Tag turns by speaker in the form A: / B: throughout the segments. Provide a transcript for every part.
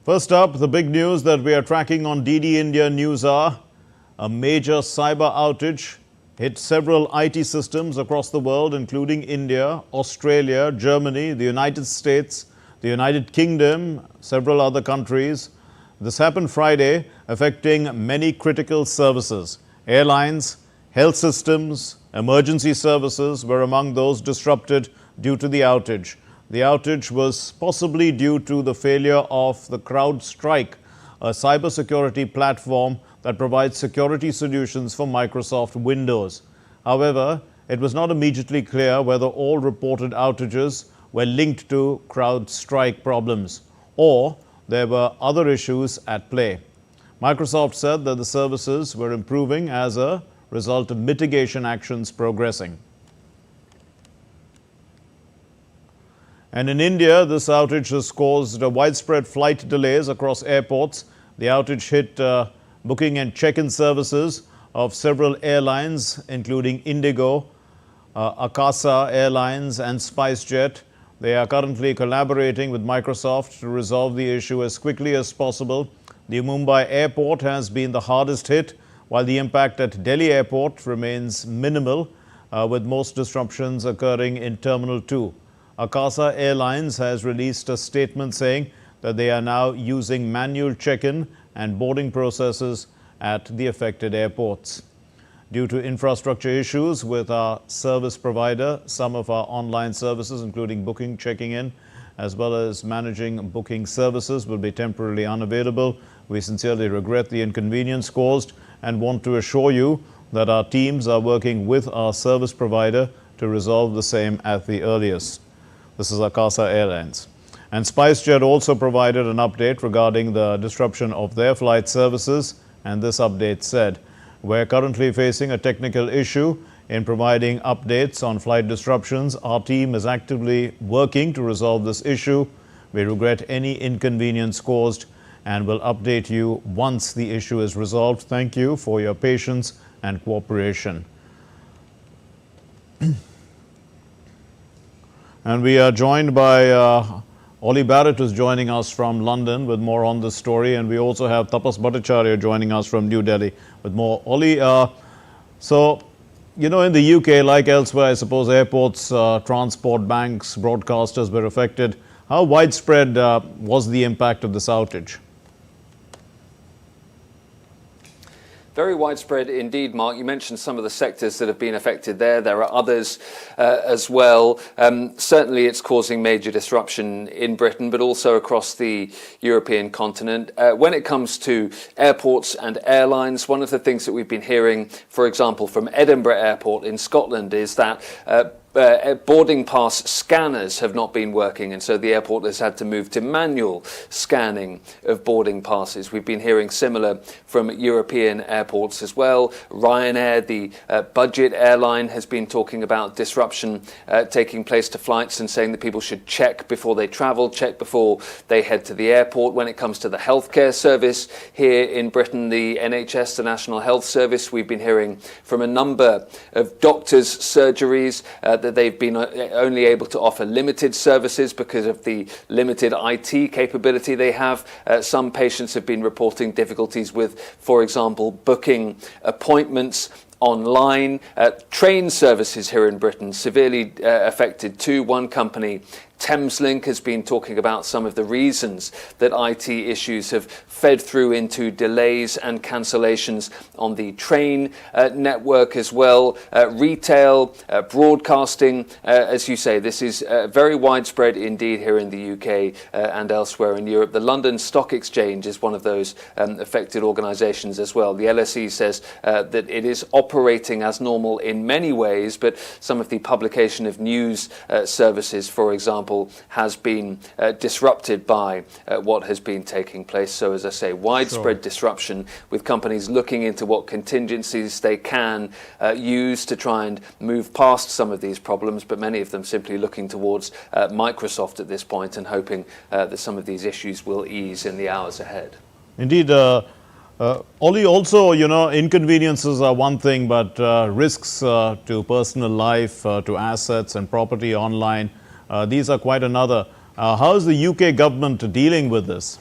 A: First up, the big news that we are tracking on DD India News Hour. A major cyber outage hit several IT systems across the world, including India, Australia, Germany, the United States, the United Kingdom, several other countries. This happened Friday, affecting many critical services. Airlines, health systems, emergency services were among those disrupted due to the outage. The outage was possibly due to the failure of the CrowdStrike, a cybersecurity platform that provides security solutions for Microsoft Windows. However, it was not immediately clear whether all reported outages were linked to CrowdStrike problems or there were other issues at play. Microsoft said that the services were improving as a result of mitigation actions progressing. And in India, this outage has caused widespread flight delays across airports. The outage hit booking and check-in services of several airlines, including Indigo, Akasa Airlines and SpiceJet. They are currently collaborating with Microsoft to resolve the issue as quickly as possible. The Mumbai airport has been the hardest hit, while the impact at Delhi airport remains minimal, with most disruptions occurring in Terminal 2. Akasa Airlines has released a statement saying that they are now using manual check-in and boarding processes at the affected airports. Due to infrastructure issues with our service provider, some of our online services, including booking, checking in, as well as managing booking services, will be temporarily unavailable. We sincerely regret the inconvenience caused and want to assure you that our teams are working with our service provider to resolve the same at the earliest. This is Akasa Airlines. And SpiceJet also provided an update regarding the disruption of their flight services. And this update said, "We're currently facing a technical issue in providing updates on flight disruptions. Our team is actively working to resolve this issue. We regret any inconvenience caused and will update you once the issue is resolved. Thank you for your patience and cooperation." And we are joined by Ollie Barrett, who's joining us from London with more on this story. And we also have Tapas Bhattacharya joining us from New Delhi with more. Ollie, so, you know, in the UK, like elsewhere, I suppose airports, transport, banks, broadcasters were affected. How widespread was the impact of this outage?
B: Very widespread indeed, Mark. You mentioned some of the sectors that have been affected there. There are others as well. Certainly it's causing major disruption in Britain, but also across the European continent. When it comes to airports and airlines, one of the things that we've been hearing, for example, from Edinburgh Airport in Scotland, is that boarding pass scanners have not been working, and so the airport has had to move to manual scanning of boarding passes. We've been hearing similar from European airports as well. Ryanair, the budget airline, has been talking about disruption taking place to flights and saying that people should check before they travel, check before they head to the airport. When it comes to the healthcare service here in Britain, the NHS, the National Health Service, we've been hearing from a number of doctors' surgeries that they've been only able to offer limited services because of the limited IT capability they have. Some patients have been reporting difficulties with, for example, booking appointments online. Train services here in Britain severely affected too. One company, Thameslink, has been talking about some of the reasons that IT issues have fed through into delays and cancellations on the train network as well. Retail, broadcasting, as you say, this is very widespread indeed here in the UK and elsewhere in Europe. The London Stock Exchange is one of those affected organisations as well. The LSE says that it is operating as normal in many ways, but some of the publication of news services, for example, has been disrupted by what has been taking place. So, as I say, widespread disruption, with companies looking into what contingencies they can use to try and move past some of these problems, but many of them simply looking towards Microsoft at this point and hoping that some of these issues will ease in the hours ahead.
A: Indeed. Ollie, also, you know, inconveniences are one thing, but risks to personal life, to assets and property online, these are quite another. How is the UK government dealing with this?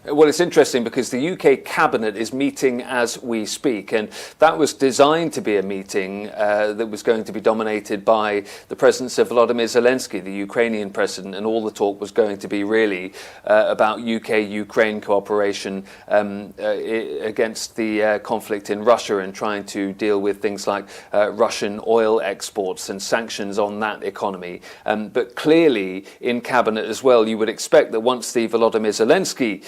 B: Well, it's interesting because the UK Cabinet is meeting as we speak, and that was designed to be a meeting that was going to be dominated by the presence of Volodymyr Zelensky, the Ukrainian president, and all the talk was going to be really about UK-Ukraine cooperation against the conflict in Russia and trying to deal with things like Russian oil exports and sanctions on that economy. But clearly in Cabinet as well, you would expect that once the Volodymyr Zelensky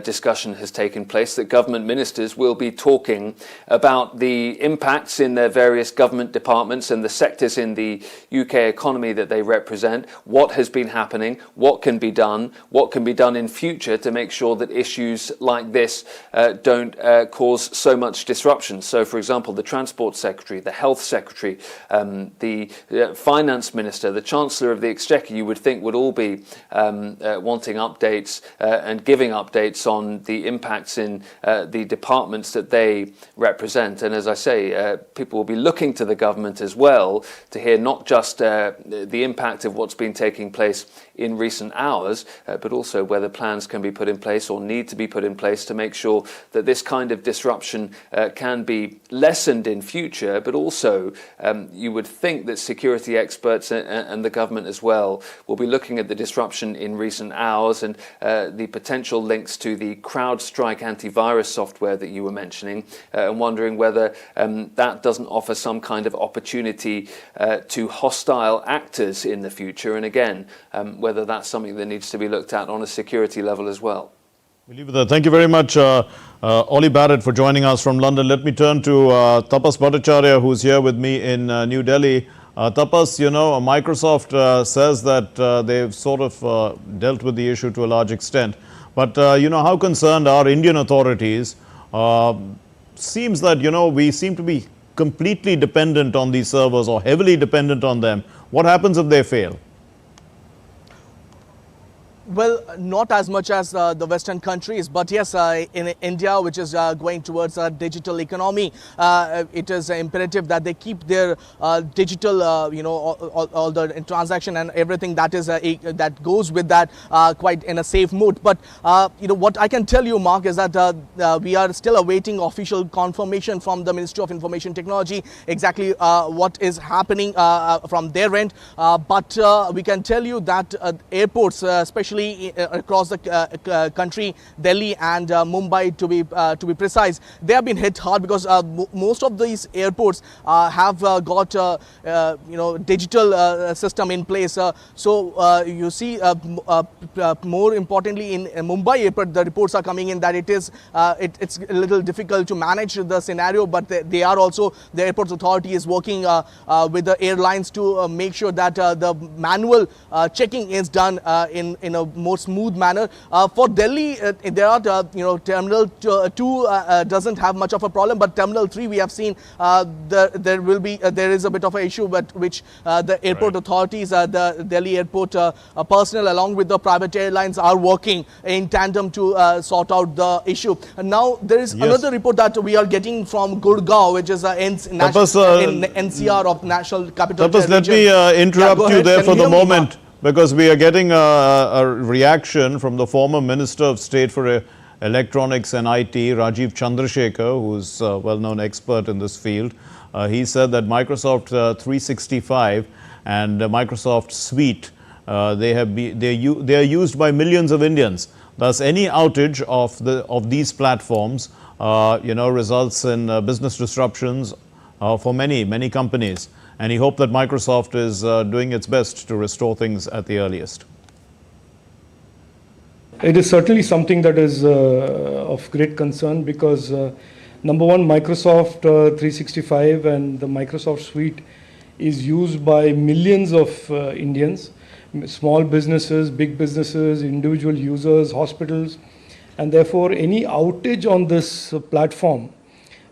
B: discussion has taken place, that government ministers will be talking about the impacts in their various government departments and the sectors in the UK economy that they represent, what has been happening, what can be done in future to make sure that issues like this don't cause so much disruption. So, for example, the Transport Secretary, the Health Secretary, the Finance Minister, the Chancellor of the Exchequer, you would think would all be wanting updates and giving updates on the impacts in the departments that they represent. And as I say, people will be looking to the government as well to hear not just the impact of what's been taking place in recent hours, but also whether plans can be put in place or need to be put in place to make sure that this kind of disruption can be lessened in future. But also, you would think that security experts and the government as well will be looking at the disruption in recent hours and the potential links to the CrowdStrike antivirus software that you were mentioning, and wondering whether that doesn't offer some kind of opportunity to hostile actors in the future. And again, whether that's something that needs to be looked at on a security level as well.
A: We'll leave it there. Thank you very much, Ollie Barrett, for joining us from London. Let me turn to Tapas Bhattacharya, who's here with me in New Delhi. Tapas, you know, Microsoft says that they've sort of dealt with the issue to a large extent. But, you know, how concerned are Indian authorities? Seems that, you know, we seem to be completely dependent on these servers or heavily dependent on them. What happens if they fail?
C: Well, not as much as the Western countries, but yes, in India, which is going towards a digital economy, it is imperative that they keep their digital, you know, all the transaction and everything that is that goes with that quite in a safe mode. But you know, what I can tell you, Mark, is that we are still awaiting official confirmation from the Ministry of Information Technology exactly what is happening from their end. But we can tell you that airports, especially across the country, Delhi and Mumbai to be precise, they have been hit hard because most of these airports have got you know, digital system in place. So you see, more importantly in Mumbai airport, the reports are coming in that it's a little difficult to manage the scenario, but they are also, the airports authority is working with the airlines to make sure that the manual checking is done in a more smooth manner. For Delhi, there are you know, Terminal 2 doesn't have much of a problem, but Terminal 3 we have seen there is a bit of an issue, but which the airport authorities, the Delhi airport personnel along with the private airlines are working in tandem to sort out the issue. And now there is another report that we are getting from Gurgaon, which is in NCR of National Capital Region.
A: Let me interrupt you there for the moment, because we are getting a reaction from the former Minister of State for Electronics and IT, Rajiv Chandrasekhar, who's a well-known expert in this field. He said that Microsoft 365 and Microsoft Suite, they are used by millions of Indians. Thus, any outage of these platforms, you know, results in business disruptions for many companies. And he hoped that Microsoft is doing its best to restore things at the earliest.
D: It is certainly something that is of great concern because, number one, Microsoft 365 and the Microsoft Suite is used by millions of Indians, small businesses, big businesses, individual users, hospitals, and therefore any outage on this platform,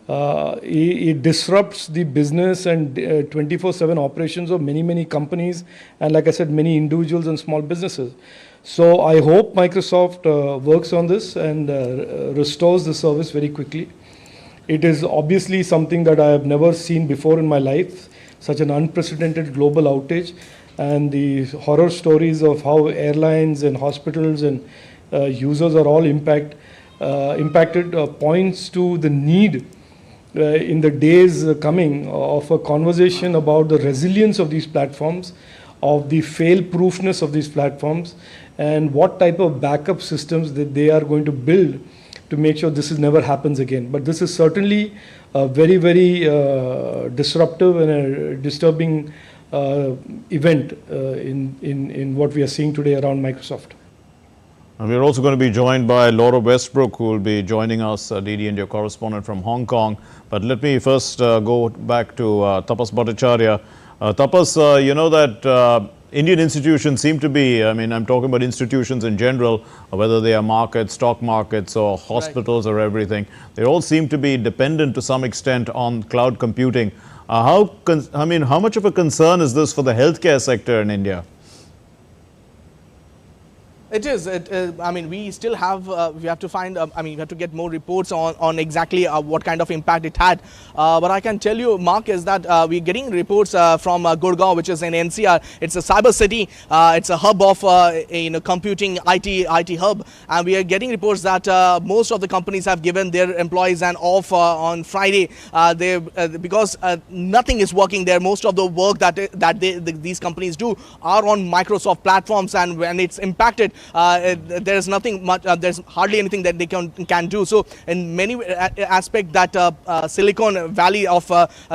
D: it disrupts the business and 24/7 operations of many companies, and like I said, many individuals and small businesses. So I hope Microsoft works on this and restores the service very quickly. It is obviously something that I have never seen before in my life, such an unprecedented global outage, and the horror stories of how airlines and hospitals and users are all impacted, points to the need in the days coming of a conversation about the resilience of these platforms, of the fail-proofness of these platforms, and what type of backup systems that they are going to build to make sure this never happens again. But this is certainly a very, very disruptive and a disturbing event in what we are seeing today around Microsoft.
A: And we're also going to be joined by Laura Westbrook, who will be joining us, DD India correspondent from Hong Kong. But let me first go back to Tapas Bhattacharya. Tapas, you know that Indian institutions seem to be, I mean, I'm talking about institutions in general, whether they are markets, stock markets, or hospitals, or everything. They all seem to be dependent to some extent on cloud computing. How much of a concern is this for the healthcare sector in India?
C: It is. I mean, we still have, we have to find, we have to get more reports on exactly what kind of impact it had. But I can tell you, Mark, is that we're getting reports from Gurgaon, which is in NCR. It's a cyber city. It's a hub of, computing IT hub. And we are getting reports that most of the companies have given their employees an off on Friday. Because nothing is working there. Most of the work that these companies do are on Microsoft platforms, and when it's impacted, there's nothing much. There's hardly anything that they can do. So, in many aspects, that Silicon Valley of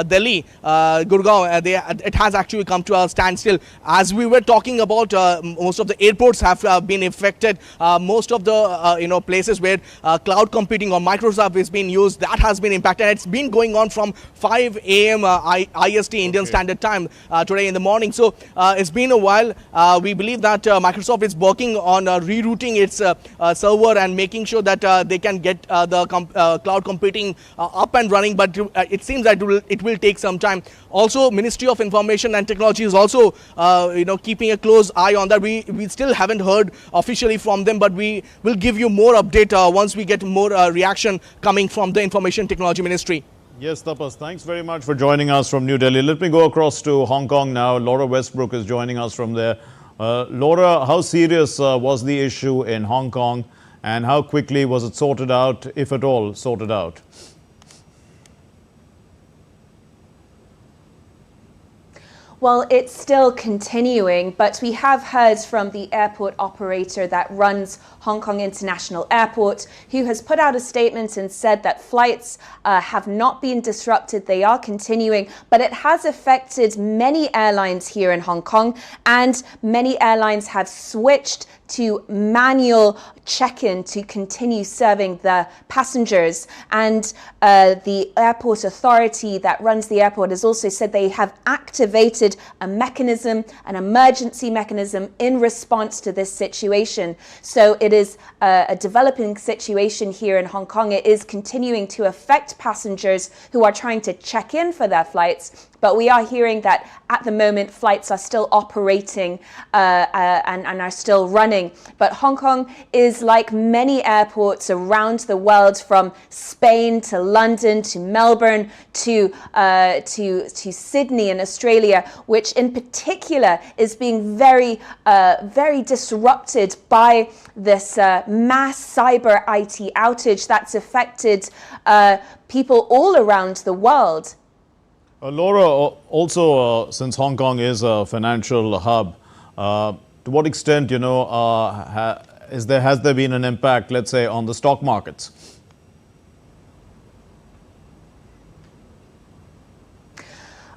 C: Delhi, Gurgaon, it has actually come to a standstill. As we were talking about, most of the airports have been affected. Most of the places where cloud computing or Microsoft is being used, that has been impacted. It's been going on from 5 a.m. IST Indian Standard Time today in the morning. So it's been a while. We believe that Microsoft is working on rerouting its server and making sure that they can get the cloud computing up and running, but it seems that it will take some time. Also, Ministry of Information and Technology is also keeping a close eye on that. We still haven't heard officially from them, but we will give you more update once we get more reaction coming from the Information Technology Ministry.
A: Yes, Tapas, thanks very much for joining us from New Delhi. Let me go across to Hong Kong now. Laura Westbrook is joining us from there. Laura, how serious was the issue in Hong Kong, and how quickly was it sorted out, if at all sorted out?
E: Well, it's still continuing, but we have heard from the airport operator that runs Hong Kong International Airport, who has put out a statement and said that flights have not been disrupted. They are continuing, but it has affected many airlines here in Hong Kong, and many airlines have switched to manual check-in to continue serving the passengers. And the airport authority that runs the airport has also said they have activated a mechanism, an emergency mechanism, in response to this situation. So it is a developing situation here in Hong Kong. It is continuing to affect passengers who are trying to check in for their flights. But we are hearing that at the moment flights are still operating and are still running. But Hong Kong is like many airports around the world, from Spain to London to Melbourne to Sydney in Australia, which in particular is being very disrupted by this mass cyber IT outage that's affected people all around the world.
A: Laura, also since Hong Kong is a financial hub, to what extent, has there been an impact, let's say, on the stock markets?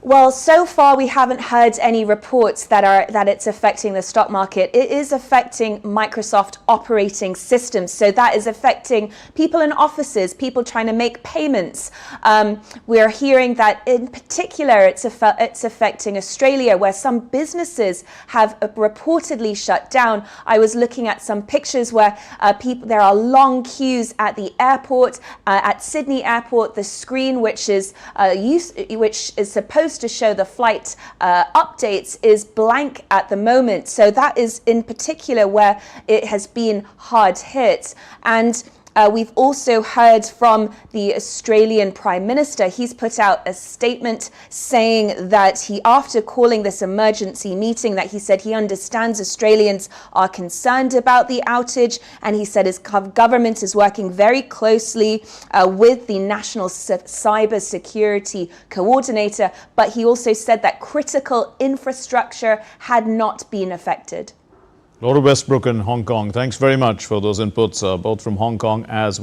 E: Well, so far we haven't heard any reports that it's affecting the stock market. It is affecting Microsoft operating systems. So that is affecting people in offices, people trying to make payments. We're hearing that in particular it's affecting Australia, where some businesses have reportedly shut down. I was looking at some pictures where there are long queues at the airport, at Sydney Airport. The screen, which is supposed to show the flight updates, is blank at the moment. So that is in particular where it has been hard hit. And We've also heard from the Australian Prime Minister. He's put out a statement saying that after calling this emergency meeting, that he said he understands Australians are concerned about the outage, and he said his government is working very closely with the National Cyber Security Coordinator, but he also said that critical infrastructure had not been affected.
A: Laura Westbrook in Hong Kong, thanks very much for those inputs, both from Hong Kong as well.